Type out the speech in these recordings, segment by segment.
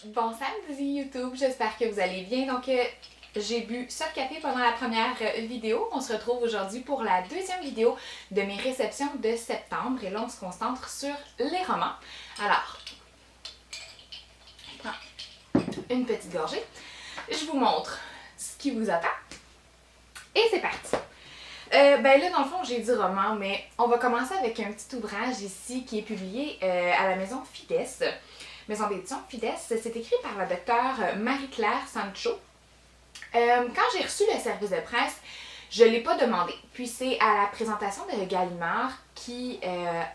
Bon samedi YouTube, j'espère que vous allez bien. Donc j'ai bu ça de café pendant la première vidéo. On se retrouve aujourd'hui pour la deuxième vidéo de mes réceptions de septembre. Et là, on se concentre sur les romans. Alors, je prends une petite gorgée. Je vous montre ce qui vous attend. Et c'est parti! Ben là, dans le fond, j'ai dit roman, mais on va commencer avec un petit ouvrage ici qui est publié à la maison Fides. Maison d'édition Fides. C'est écrit par la docteure Marie-Claire Sancho. Quand j'ai reçu le service de presse, je ne l'ai pas demandé. Puis c'est à la présentation de Gallimard qui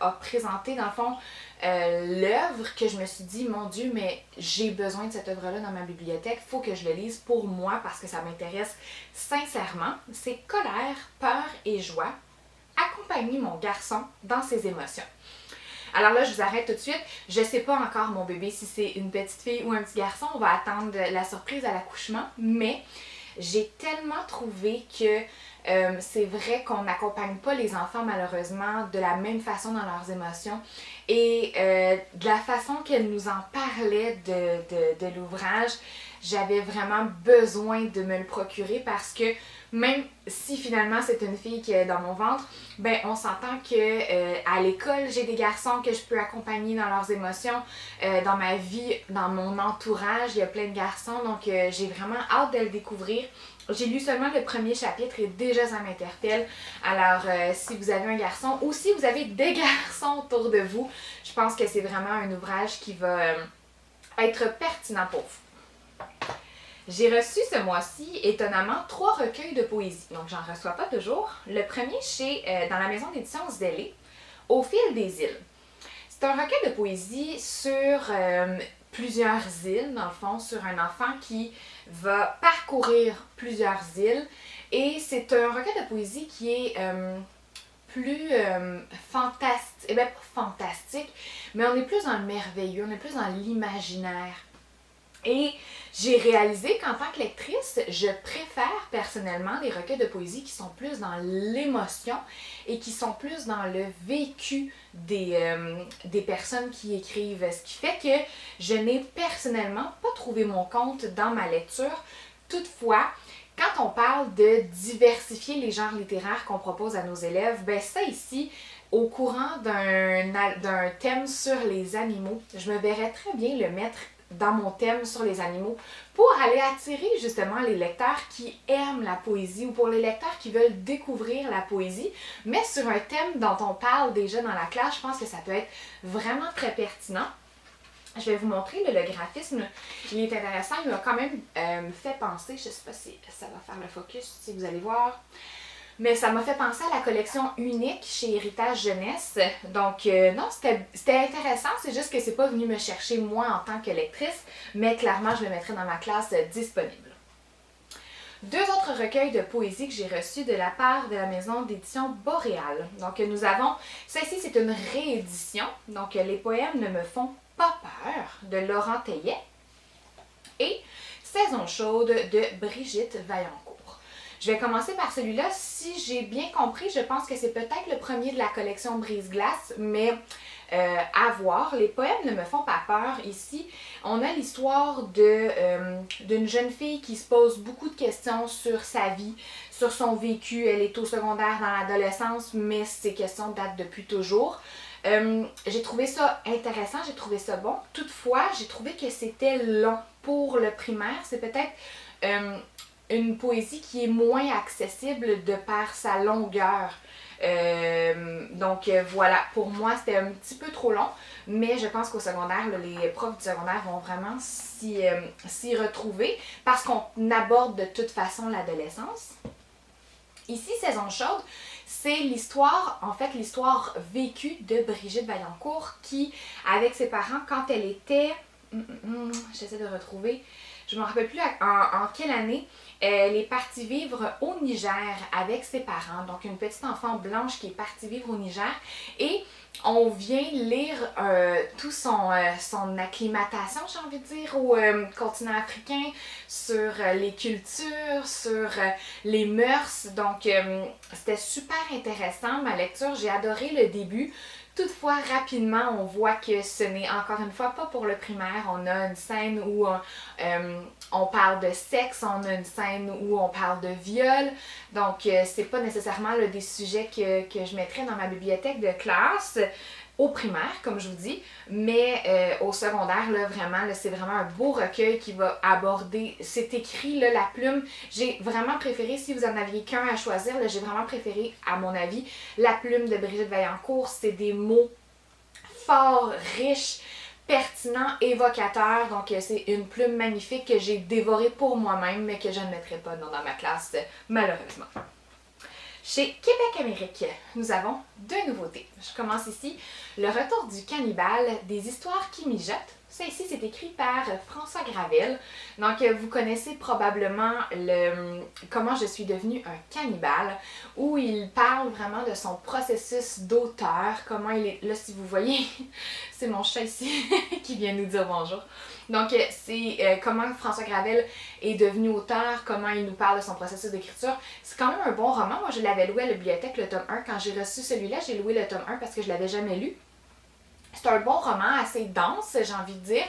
a présenté, dans le fond, l'œuvre que je me suis dit, mon Dieu, mais j'ai besoin de cette œuvre-là dans ma bibliothèque. Il faut que je le lise pour moi parce que ça m'intéresse sincèrement. C'est Colère, peur et joie. Accompagner mon garçon dans ses émotions. Alors là, je vous arrête tout de suite. Je ne sais pas encore, mon bébé, si c'est une petite fille ou un petit garçon. On va attendre la surprise à l'accouchement. Mais j'ai tellement trouvé que c'est vrai qu'on n'accompagne pas les enfants, malheureusement, de la même façon dans leurs émotions. Et de la façon qu'elle nous en parlait de l'ouvrage, j'avais vraiment besoin de me le procurer parce que même si finalement c'est une fille qui est dans mon ventre, ben on s'entend que à l'école, j'ai des garçons que je peux accompagner dans leurs émotions. Dans ma vie, dans mon entourage, il y a plein de garçons, donc j'ai vraiment hâte de le découvrir. J'ai lu seulement le premier chapitre et déjà ça m'interpelle. Alors, si vous avez un garçon ou si vous avez des garçons autour de vous, je pense que c'est vraiment un ouvrage qui va être pertinent pour vous. J'ai reçu ce mois-ci, étonnamment, 3 recueils de poésie. Donc, j'en reçois pas toujours. Le premier dans la maison d'édition Zélé, Au fil des îles. C'est un recueil de poésie sur plusieurs îles, dans le fond, sur un enfant qui va parcourir plusieurs îles. Et c'est un recueil de poésie qui est plus fantastique. Eh bien, pas fantastique, mais on est plus dans le merveilleux, on est plus dans l'imaginaire. Et j'ai réalisé qu'en tant que lectrice, je préfère personnellement les recueils de poésie qui sont plus dans l'émotion et qui sont plus dans le vécu des personnes qui écrivent. Ce qui fait que je n'ai personnellement pas trouvé mon compte dans ma lecture. Toutefois, quand on parle de diversifier les genres littéraires qu'on propose à nos élèves, ben ça ici, au courant d'un thème sur les animaux, je me verrais très bien le mettre dans mon thème sur les animaux pour aller attirer justement les lecteurs qui aiment la poésie ou pour les lecteurs qui veulent découvrir la poésie, mais sur un thème dont on parle déjà dans la classe. Je pense que ça peut être vraiment très pertinent. Je vais vous montrer le graphisme. Il est intéressant. Il m'a quand même fait penser, je ne sais pas si ça va faire le focus, si vous allez voir, mais ça m'a fait penser à la collection unique chez Héritage Jeunesse. Donc non, c'était intéressant, c'est juste que c'est pas venu me chercher moi en tant que lectrice, mais clairement je le mettrai dans ma classe disponible. 2 autres recueils de poésie que j'ai reçus de la part de la maison d'édition Boréal. Donc nous avons, celle-ci c'est une réédition, donc Les poèmes ne me font pas peur de Laurent Teillet et Saison chaude de Brigitte Vaillancourt. Je vais commencer par celui-là. Si j'ai bien compris, je pense que c'est peut-être le premier de la collection Brise-Glace, mais à voir. Les poèmes ne me font pas peur. Ici, on a l'histoire d'une jeune fille qui se pose beaucoup de questions sur sa vie, sur son vécu. Elle est au secondaire dans l'adolescence, mais ces questions datent depuis toujours. J'ai trouvé ça intéressant, j'ai trouvé ça bon. Toutefois, j'ai trouvé que c'était long pour le primaire. C'est peut-être une poésie qui est moins accessible de par sa longueur. Donc voilà, pour moi c'était un petit peu trop long, mais je pense qu'au secondaire, là, les profs du secondaire vont vraiment s'y retrouver parce qu'on aborde de toute façon l'adolescence. Ici, Saison chaude, c'est l'histoire, en fait, l'histoire vécue de Brigitte Vaillancourt qui, avec ses parents, quand elle était, j'essaie de retrouver, je ne me rappelle plus en quelle année, elle est partie vivre au Niger avec ses parents. Donc, une petite enfant blanche qui est partie vivre au Niger. Et on vient lire tout son acclimatation, j'ai envie de dire, au continent africain, sur les cultures, sur les mœurs. Donc, c'était super intéressant, ma lecture. J'ai adoré le début. Toutefois, rapidement, on voit que ce n'est encore une fois pas pour le primaire. On a une scène où on parle de sexe, on a une scène où on parle de viol. Donc, c'est pas nécessairement là, des sujets que je mettrais dans ma bibliothèque de classe. Au primaire, comme je vous dis, mais au secondaire, là, vraiment, là, c'est vraiment un beau recueil qui va aborder, c'est écrit, là, la plume, j'ai vraiment préféré, si vous en aviez qu'un à choisir, là, j'ai vraiment préféré, à mon avis, la plume de Brigitte Vaillancourt, c'est des mots forts, riches, pertinents, évocateurs, donc c'est une plume magnifique que j'ai dévorée pour moi-même, mais que je ne mettrai pas dans ma classe, malheureusement. Chez Québec Amérique, nous avons deux nouveautés. Je commence ici. Le retour du cannibale, des histoires qui mijotent. Ça ici, c'est écrit par François Gravel. Donc, vous connaissez probablement comment je suis devenue un cannibale, où il parle vraiment de son processus d'auteur, comment il est... Là, si vous voyez, c'est mon chat ici qui vient nous dire bonjour. Donc, c'est comment François Gravel est devenu auteur, comment il nous parle de son processus d'écriture. C'est quand même un bon roman. Moi, je l'avais loué à la bibliothèque, le tome 1. Quand j'ai reçu celui-là, j'ai loué le tome 1 parce que je l'avais jamais lu. C'est un bon roman, assez dense, j'ai envie de dire.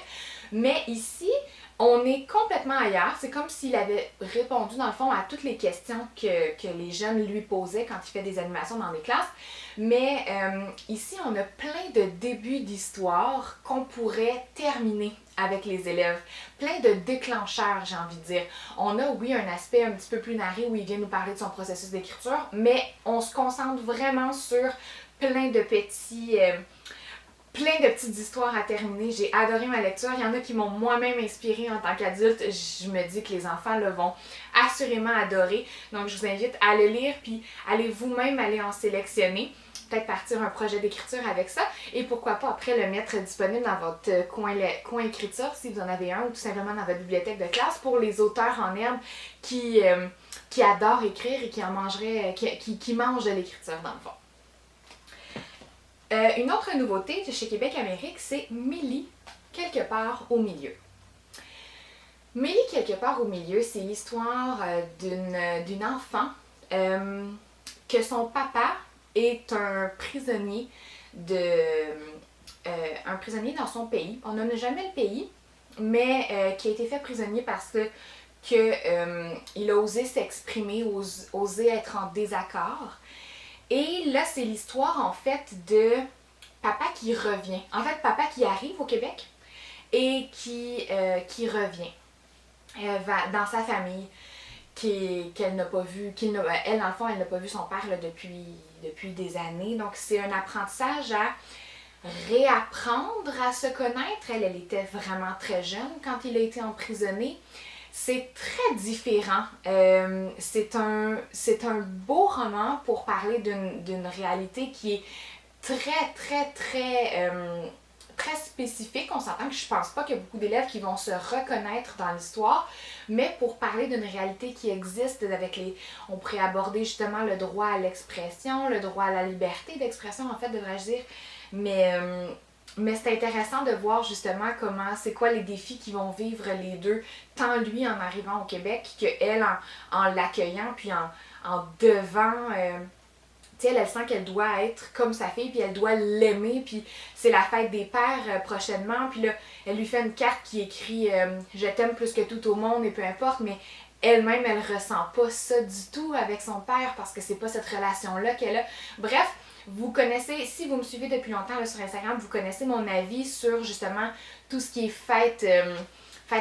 Mais ici, on est complètement ailleurs. C'est comme s'il avait répondu, dans le fond, à toutes les questions que les jeunes lui posaient quand il fait des animations dans les classes. Mais ici, on a plein de débuts d'histoire qu'on pourrait terminer avec les élèves. Plein de déclencheurs, j'ai envie de dire. On a, oui, un aspect un petit peu plus narré où il vient nous parler de son processus d'écriture, mais on se concentre vraiment sur plein de petits... plein de petites histoires à terminer. J'ai adoré ma lecture. Il y en a qui m'ont moi-même inspirée en tant qu'adulte. Je me dis que les enfants le vont assurément adorer. Donc, je vous invite à le lire, puis allez vous-même aller en sélectionner. Peut-être partir un projet d'écriture avec ça. Et pourquoi pas après le mettre disponible dans votre coin écriture, si vous en avez un, ou tout simplement dans votre bibliothèque de classe, pour les auteurs en herbe qui adorent écrire et qui en mangeraient, qui mangent de l'écriture dans le fond. Une autre nouveauté de chez Québec Amérique, c'est Mélie, quelque part au milieu. Mélie, quelque part au milieu, c'est l'histoire d'une enfant que son papa est un prisonnier un prisonnier dans son pays. On n'en a jamais le pays, mais qui a été fait prisonnier parce que il a osé s'exprimer, osé être en désaccord. Et là, c'est l'histoire, en fait, de papa qui revient. En fait, papa qui arrive au Québec et qui revient dans sa famille, qu'elle n'a pas vu, elle, dans le fond, elle n'a pas vu son père là, depuis des années. Donc, c'est un apprentissage à réapprendre à se connaître. Elle était vraiment très jeune quand il a été emprisonné. C'est très différent. C'est un beau roman pour parler d'une réalité qui est très spécifique. On s'entend que je pense pas qu'il y a beaucoup d'élèves qui vont se reconnaître dans l'histoire, mais pour parler d'une réalité qui existe on pourrait aborder justement le droit à l'expression, le droit à la liberté d'expression, en fait, devrais-je dire, mais c'est intéressant de voir justement c'est quoi les défis qu'ils vont vivre les deux, tant lui en arrivant au Québec que elle en l'accueillant, puis en devant... tu sais, elle sent qu'elle doit être comme sa fille, puis elle doit l'aimer, puis c'est la fête des pères prochainement, puis là, elle lui fait une carte qui écrit « Je t'aime plus que tout au monde » et peu importe, mais elle-même, elle ressent pas ça du tout avec son père, parce que c'est pas cette relation-là qu'elle a. Bref, vous connaissez, si vous me suivez depuis longtemps là, sur Instagram, vous connaissez mon avis sur justement tout ce qui est fête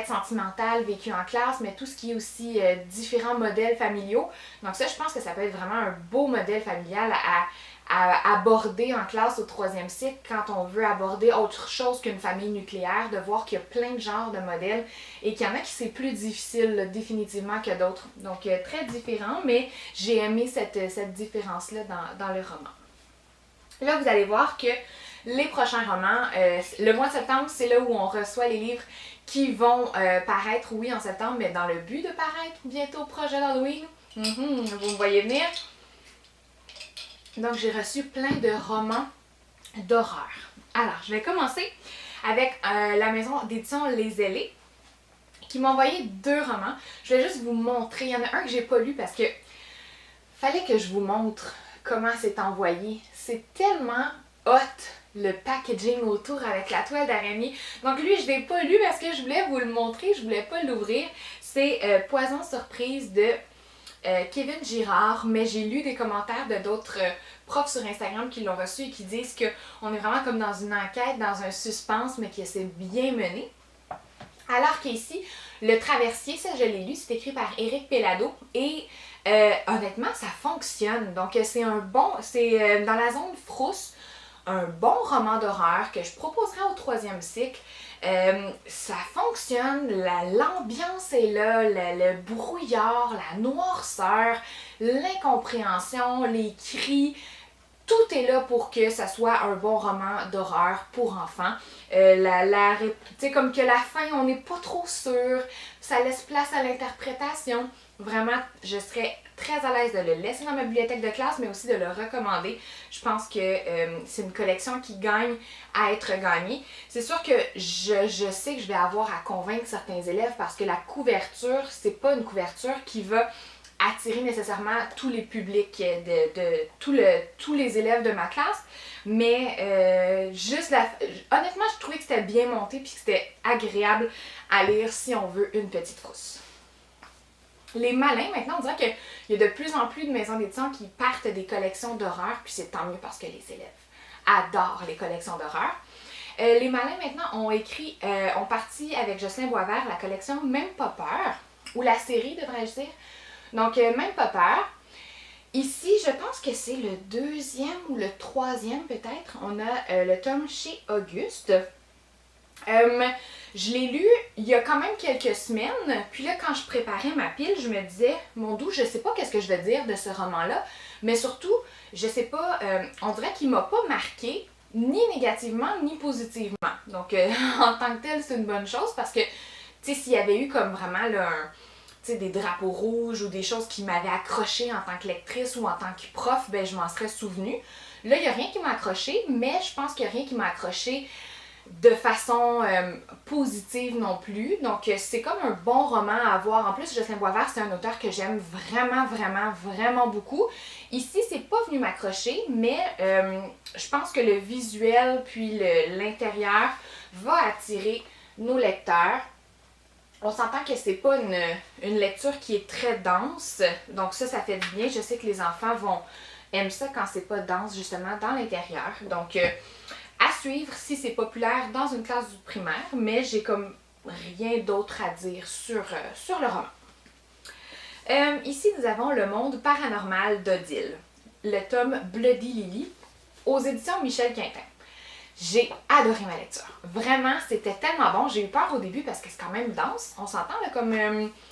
sentimentale vécue en classe, mais tout ce qui est aussi différents modèles familiaux. Donc ça, je pense que ça peut être vraiment un beau modèle familial à aborder en classe au 3e cycle quand on veut aborder autre chose qu'une famille nucléaire, de voir qu'il y a plein de genres de modèles et qu'il y en a qui c'est plus difficile là, définitivement que d'autres. Donc très différent, mais j'ai aimé cette différence-là dans le roman. Là, vous allez voir que les prochains romans, le mois de septembre, c'est là où on reçoit les livres qui vont paraître, oui, en septembre, mais dans le but de paraître bientôt projet d'Halloween. Vous me voyez venir. Donc, j'ai reçu plein de romans d'horreur. Alors, je vais commencer avec la maison d'édition Les Ailés, qui m'a envoyé 2 romans. Je vais juste vous montrer. Il y en a un que j'ai pas lu parce que fallait que je vous montre comment c'est envoyé. C'est tellement hot le packaging autour avec la toile d'araignée. Donc lui, je ne l'ai pas lu parce que je voulais vous le montrer, je voulais pas l'ouvrir. C'est Poison surprise de Kevin Girard, mais j'ai lu des commentaires de d'autres profs sur Instagram qui l'ont reçu et qui disent qu'on est vraiment comme dans une enquête, dans un suspense, mais que c'est bien mené. Alors qu'ici, Le Traversier, ça je l'ai lu, c'est écrit par Éric Pellado et honnêtement, ça fonctionne. Donc c'est dans la zone frousse, un bon roman d'horreur que je proposerai au 3e cycle. Ça fonctionne, l'ambiance est là, le brouillard, la noirceur, l'incompréhension, les cris. Tout est là pour que ça soit un bon roman d'horreur pour enfants. Tu sais, comme que la fin, on n'est pas trop sûr, ça laisse place à l'interprétation. Vraiment, je serais très à l'aise de le laisser dans ma bibliothèque de classe, mais aussi de le recommander. Je pense que c'est une collection qui gagne à être gagnée. C'est sûr que je sais que je vais avoir à convaincre certains élèves parce que la couverture, c'est pas une couverture qui va attirer nécessairement tous les publics, tous les élèves de ma classe, mais honnêtement, je trouvais que c'était bien monté puis que c'était agréable à lire si on veut une petite frousse. Les malins, maintenant, on dirait qu'il y a de plus en plus de maisons d'édition qui partent des collections d'horreur, puis c'est tant mieux parce que les élèves adorent les collections d'horreur. Les malins, maintenant, ont parti avec Jocelyn Boisvert la collection Même pas peur, ou la série, devrais-je dire. Donc, Même pas peur. Ici, je pense que c'est le 2e ou le 3e peut-être. On a le tome chez Auguste. Je l'ai lu il y a quand même quelques semaines, puis là quand je préparais ma pile, je me disais, mon doux, je sais pas qu'est-ce que je vais dire de ce roman-là, mais surtout, je sais pas, on dirait qu'il m'a pas marqué, ni négativement, ni positivement. Donc en tant que tel, c'est une bonne chose parce que, tu sais, s'il y avait eu comme vraiment là, des drapeaux rouges ou des choses qui m'avaient accroché en tant que lectrice ou en tant que prof, ben je m'en serais souvenue. Là, il n'y a rien qui m'a accroché, mais je pense qu'il n'y a rien qui m'a accroché de façon positive non plus. Donc, c'est comme un bon roman à voir. En plus, Jocelyn Boisvert, c'est un auteur que j'aime vraiment, vraiment, vraiment beaucoup. Ici, c'est pas venu m'accrocher, mais je pense que le visuel puis l'intérieur va attirer nos lecteurs. On s'entend que c'est pas une lecture qui est très dense, donc ça fait du bien. Je sais que les enfants aiment ça quand c'est pas dense, justement, dans l'intérieur. Donc, à suivre si c'est populaire dans une classe du primaire, mais j'ai comme rien d'autre à dire sur le roman. Ici, nous avons Le Monde paranormal d'Odile, le tome Bloody Lily, aux éditions Michel Quintin. J'ai adoré ma lecture. Vraiment, c'était tellement bon. J'ai eu peur au début parce que c'est quand même dense. On s'entend là comme...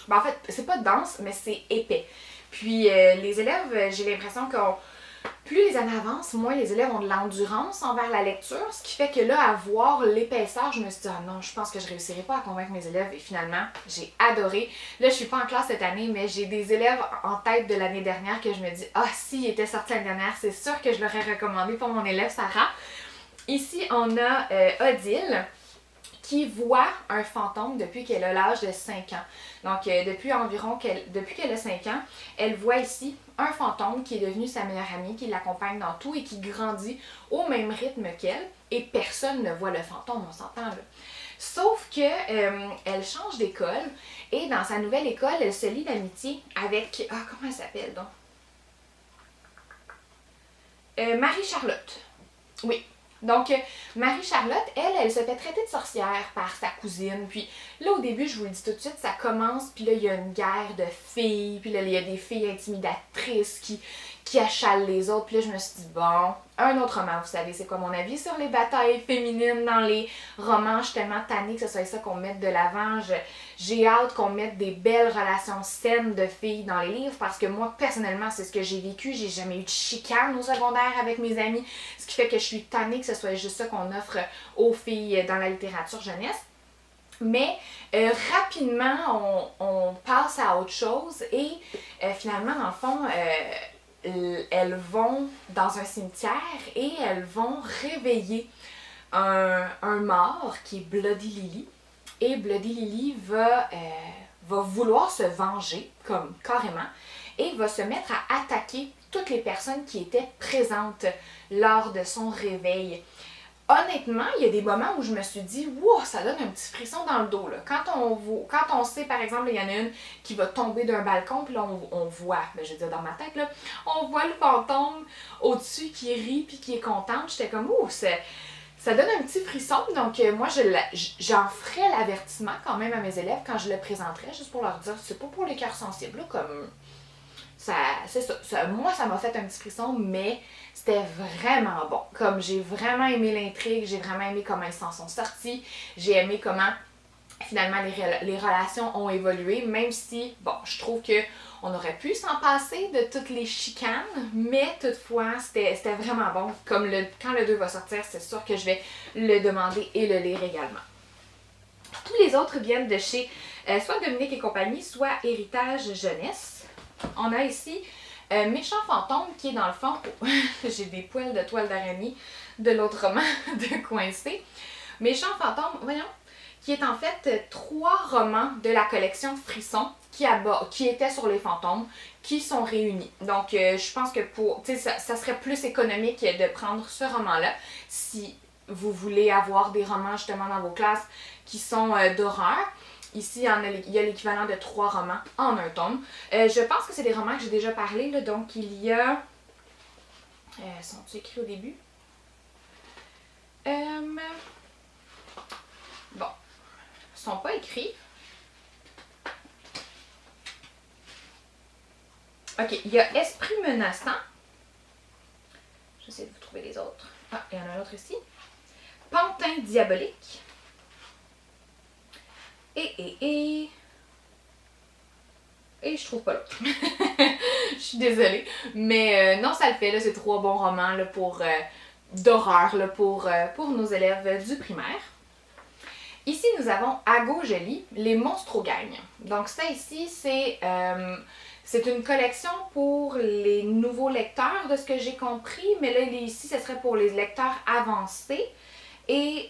en fait, c'est pas dense, mais c'est épais. Puis les élèves, j'ai l'impression qu'on... Plus les années avancent, moins les élèves ont de l'endurance envers la lecture, ce qui fait que là, à voir l'épaisseur, je me suis dit, ah non, je pense que je réussirai pas à convaincre mes élèves. Et finalement, j'ai adoré. Là, je suis pas en classe cette année, mais j'ai des élèves en tête de l'année dernière que je me dis, ah, s'ils étaient sortis l'année dernière, c'est sûr que je l'aurais recommandé pour mon élève Sarah. Ici, on a Odile qui voit un fantôme depuis qu'elle a l'âge de 5 ans. Donc, depuis qu'elle a 5 ans, elle voit ici un fantôme qui est devenu sa meilleure amie, qui l'accompagne dans tout et qui grandit au même rythme qu'elle. Et personne ne voit le fantôme, on s'entend là. Sauf que elle change d'école et dans sa nouvelle école, elle se lie d'amitié avec... Ah, comment elle s'appelle donc? Marie-Charlotte. Oui. Donc, Marie-Charlotte, elle se fait traiter de sorcière par sa cousine. Puis là, au début, je vous le dis tout de suite, ça commence, puis là, il y a une guerre de filles. Puis là, il y a des filles intimidatrices qui achalent les autres. Puis là, je me suis dit, bon, un autre roman, vous savez, c'est quoi mon avis sur les batailles féminines dans les romans. Je suis tellement tannée que ce soit ça qu'on mette de l'avant. J'ai hâte qu'on mette des belles relations saines de filles dans les livres parce que moi, personnellement, c'est ce que j'ai vécu. J'ai jamais eu de chicane au secondaire avec mes amis, ce qui fait que je suis tannée que ce soit juste ça qu'on offre aux filles dans la littérature jeunesse. Mais rapidement, on passe à autre chose et finalement, dans le fond, elles vont dans un cimetière et elles vont réveiller un mort qui est Bloody Lily. Et Bloody Lily va vouloir se venger, comme carrément, et va se mettre à attaquer toutes les personnes qui étaient présentes lors de son réveil. honnêtement, il y a des moments où je me suis dit, wow, ça donne un petit frisson dans le dos. Là. Quand on sait, par exemple, il y en a une qui va tomber d'un balcon, puis là, on voit, ben, je veux dire dans ma tête, là, on voit le fantôme au-dessus qui rit puis qui est contente. J'étais comme, ouh, ça donne un petit frisson. Donc, moi, j'en ferais l'avertissement quand même à mes élèves quand je le présenterais, juste pour leur dire, c'est pas pour les cœurs sensibles, là, comme. C'est ça. Moi, ça m'a fait un petit frisson, mais c'était vraiment bon. Comme j'ai vraiment aimé l'intrigue, j'ai vraiment aimé comment ils s'en sont sortis, j'ai aimé comment finalement les relations ont évolué, même si, bon, je trouve que on aurait pu s'en passer de toutes les chicanes, mais toutefois, c'était vraiment bon. Comme quand le 2 va sortir, c'est sûr que je vais le demander et le lire également. Tous les autres viennent de chez soit Dominique et compagnie, soit Héritage Jeunesse. On a ici Méchant fantôme qui est dans le fond, j'ai des poils de toile d'araignée de l'autre roman de Coincé. Méchant fantôme, voyons, qui est en fait 3 romans de la collection Frisson qui étaient sur les fantômes, qui sont réunis. Donc je pense que ça serait plus économique de prendre ce roman-là si vous voulez avoir des romans justement dans vos classes qui sont d'horreur. Ici, il y a l'équivalent de 3 romans en un tome. Je pense que c'est des romans que j'ai déjà parlé, là, donc il y a... sont-ils écrits au début? Bon, ils sont pas écrits. Ok, il y a Esprit menaçant. J'essaie de vous trouver les autres. Ah, il y en a un autre ici. Pantin diabolique. Et je trouve pas l'autre. Je suis désolée. Mais non, ça le fait. Là, c'est 3 bons romans là, d'horreur là, pour nos élèves du primaire. Ici, nous avons Ago Jolie, Les Monstres gagnent. Donc ça ici, c'est une collection pour les nouveaux lecteurs, de ce que j'ai compris. Mais là, ici, ce serait pour les lecteurs avancés. Et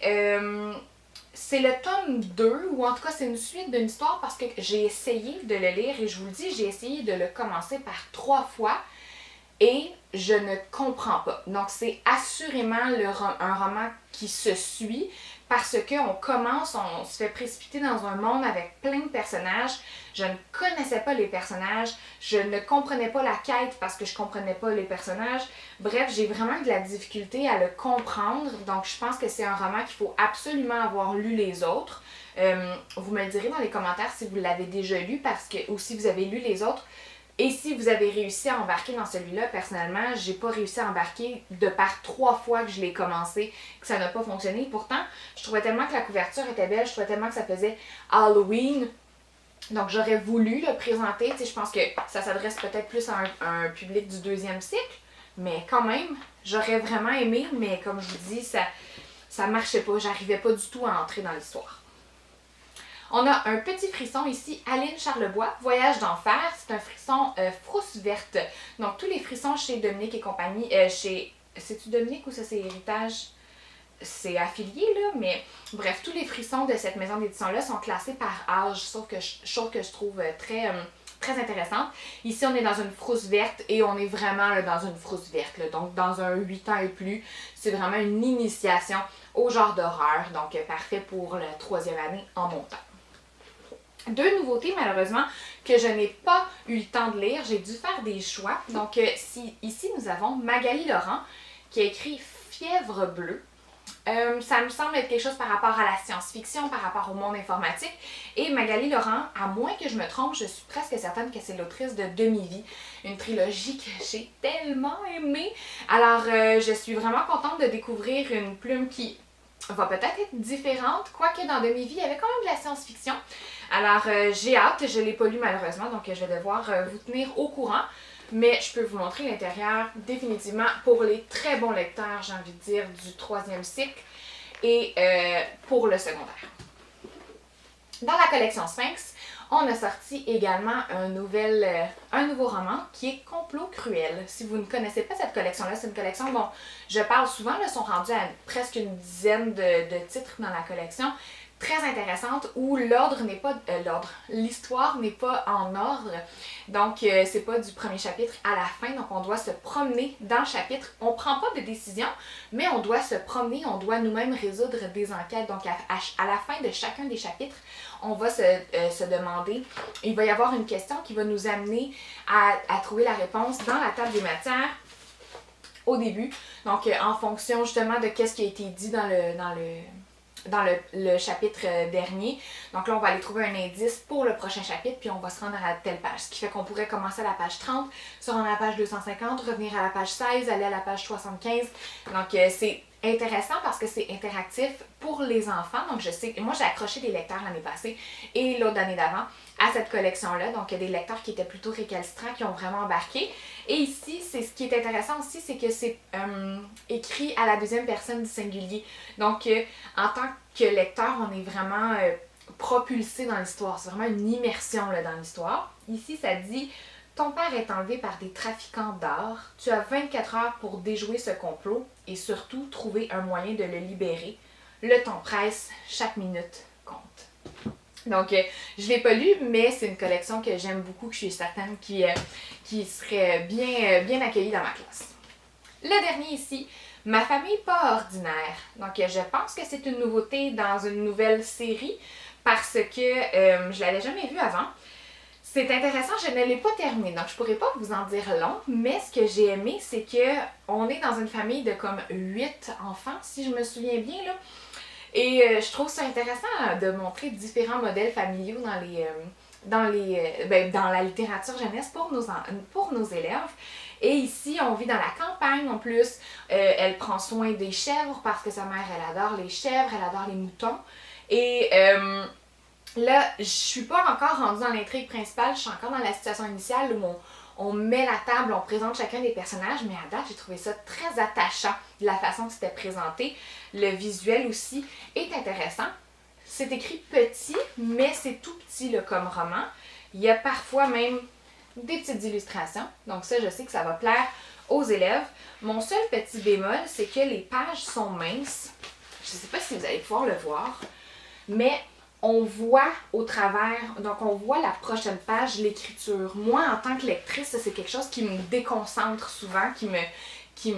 c'est le tome 2, ou en tout cas c'est une suite d'une histoire parce que j'ai essayé de le lire et je vous le dis, j'ai essayé de le commencer par 3 fois et je ne comprends pas. Donc c'est assurément un roman qui se suit parce qu'on commence, on se fait précipiter dans un monde avec plein de personnages. Je ne connaissais pas les personnages, je ne comprenais pas la quête parce que je comprenais pas les personnages. Bref, j'ai vraiment eu de la difficulté à le comprendre. Donc je pense que c'est un roman qu'il faut absolument avoir lu les autres. Vous me le direz dans les commentaires si vous l'avez déjà lu ou si vous avez lu les autres. Et si vous avez réussi à embarquer dans celui-là, personnellement, j'ai pas réussi à embarquer de par 3 fois que je l'ai commencé, que ça n'a pas fonctionné. Pourtant, je trouvais tellement que la couverture était belle, je trouvais tellement que ça faisait Halloween. Donc j'aurais voulu le présenter. Tu sais, je pense que ça s'adresse peut-être plus à un public du 2e cycle. Mais quand même, j'aurais vraiment aimé, mais comme je vous dis, ça marchait pas. J'arrivais pas du tout à entrer dans l'histoire. On a un petit frisson ici, Aline Charlebois, Voyage d'enfer. C'est un frisson frousse verte. Donc, tous les frissons chez Dominique et compagnie, c'est-tu Dominique ou ça c'est Héritage? C'est affilié, là, mais bref, tous les frissons de cette maison d'édition-là sont classés par âge, chose que je trouve très intéressante. Ici, on est dans une frousse verte et on est vraiment là, dans une frousse verte. Là, donc, dans un 8 ans et plus, c'est vraiment une initiation au genre d'horreur. Donc, parfait pour la 3e année en montant. 2 nouveautés, malheureusement, que je n'ai pas eu le temps de lire. J'ai dû faire des choix. Donc, ici, nous avons Magali Laurent qui a écrit Fièvre bleue. Ça me semble être quelque chose par rapport à la science-fiction, par rapport au monde informatique. Et Magali Laurent, à moins que je me trompe, je suis presque certaine que c'est l'autrice de Demi-vie, une trilogie que j'ai tellement aimée. Alors, je suis vraiment contente de découvrir une plume qui va peut-être être différente, quoique dans Demi-vie, il y avait quand même de la science-fiction. Alors, j'ai hâte, je ne l'ai pas lu malheureusement, donc je vais devoir vous tenir au courant. Mais je peux vous montrer l'intérieur définitivement pour les très bons lecteurs, j'ai envie de dire, du 3e cycle et pour le secondaire. Dans la collection Sphinx, on a sorti également un nouveau roman qui est Complot cruel. Si vous ne connaissez pas cette collection-là, c'est une collection dont je parle souvent, ils sont rendus à presque une dizaine de titres dans la collection. très intéressante où l'ordre n'est pas l'histoire n'est pas en ordre. Donc c'est pas du premier chapitre à la fin, donc on doit se promener dans le chapitre. On prend pas de décision, mais on doit se promener, on doit nous-mêmes résoudre des enquêtes. Donc à la fin de chacun des chapitres, on va se demander, il va y avoir une question qui va nous amener à trouver la réponse dans la table des matières au début. Donc en fonction justement de qu'est-ce qui a été dit dans le chapitre dernier. Donc là, on va aller trouver un indice pour le prochain chapitre, puis on va se rendre à telle page. Ce qui fait qu'on pourrait commencer à la page 30, se rendre à la page 250, revenir à la page 16, aller à la page 75. Donc c'est intéressant parce que c'est interactif pour les enfants. Donc je sais, moi j'ai accroché des lecteurs l'année passée et l'autre année d'avant à cette collection-là. Donc il y a des lecteurs qui étaient plutôt récalcitrants, qui ont vraiment embarqué. Et ici, c'est ce qui est intéressant aussi, c'est que c'est écrit à la deuxième personne du singulier. Donc en tant que lecteur, on est vraiment propulsé dans l'histoire. C'est vraiment une immersion là, dans l'histoire. Ici, ça dit « Ton père est enlevé par des trafiquants d'art. Tu as 24 heures pour déjouer ce complot et surtout trouver un moyen de le libérer. Le temps presse, chaque minute compte. » Donc, je ne l'ai pas lu, mais c'est une collection que j'aime beaucoup, que je suis certaine qui serait bien accueillie dans ma classe. Le dernier ici, Ma famille pas ordinaire. Donc, je pense que c'est une nouveauté dans une nouvelle série parce que je l'avais jamais vue avant. C'est intéressant, je ne l'ai pas terminé, donc je pourrais pas vous en dire long, mais ce que j'ai aimé, c'est que on est dans une famille de comme 8 enfants, si je me souviens bien, là. Et je trouve ça intéressant de montrer différents modèles familiaux dans la littérature jeunesse pour nos élèves. Et ici, on vit dans la campagne en plus. Elle prend soin des chèvres parce que sa mère, elle adore les chèvres, elle adore les moutons. Et là, je suis pas encore rendue dans l'intrigue principale, je suis encore dans la situation initiale où on met la table, on présente chacun des personnages, mais à date, j'ai trouvé ça très attachant de la façon que c'était présenté. Le visuel aussi est intéressant. C'est écrit petit, mais c'est tout petit là, comme roman. Il y a parfois même des petites illustrations, donc ça, je sais que ça va plaire aux élèves. Mon seul petit bémol, c'est que les pages sont minces. Je sais pas si vous allez pouvoir le voir, mais on voit au travers, donc on voit la prochaine page, l'écriture. Moi, en tant que lectrice, c'est quelque chose qui me déconcentre souvent, qui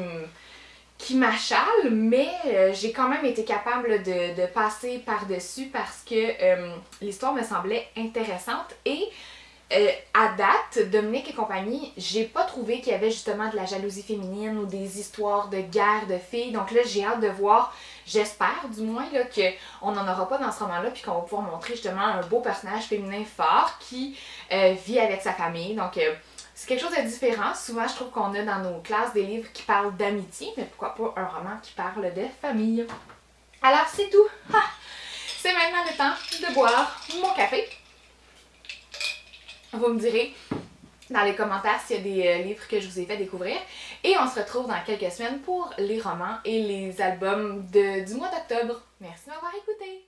m'achale, mais j'ai quand même été capable de passer par-dessus parce que l'histoire me semblait intéressante et à date, Dominique et compagnie, j'ai pas trouvé qu'il y avait justement de la jalousie féminine ou des histoires de guerre de filles. Donc là, j'ai hâte de voir, j'espère du moins, là, qu'on n'en aura pas dans ce roman-là, puis qu'on va pouvoir montrer justement un beau personnage féminin fort qui vit avec sa famille. Donc c'est quelque chose de différent. Souvent, je trouve qu'on a dans nos classes des livres qui parlent d'amitié, mais pourquoi pas un roman qui parle de famille. Alors, c'est tout. C'est maintenant le temps de boire mon café. Vous me direz dans les commentaires s'il y a des livres que je vous ai fait découvrir. Et on se retrouve dans quelques semaines pour les romans et les albums du mois d'octobre. Merci de m'avoir écouté!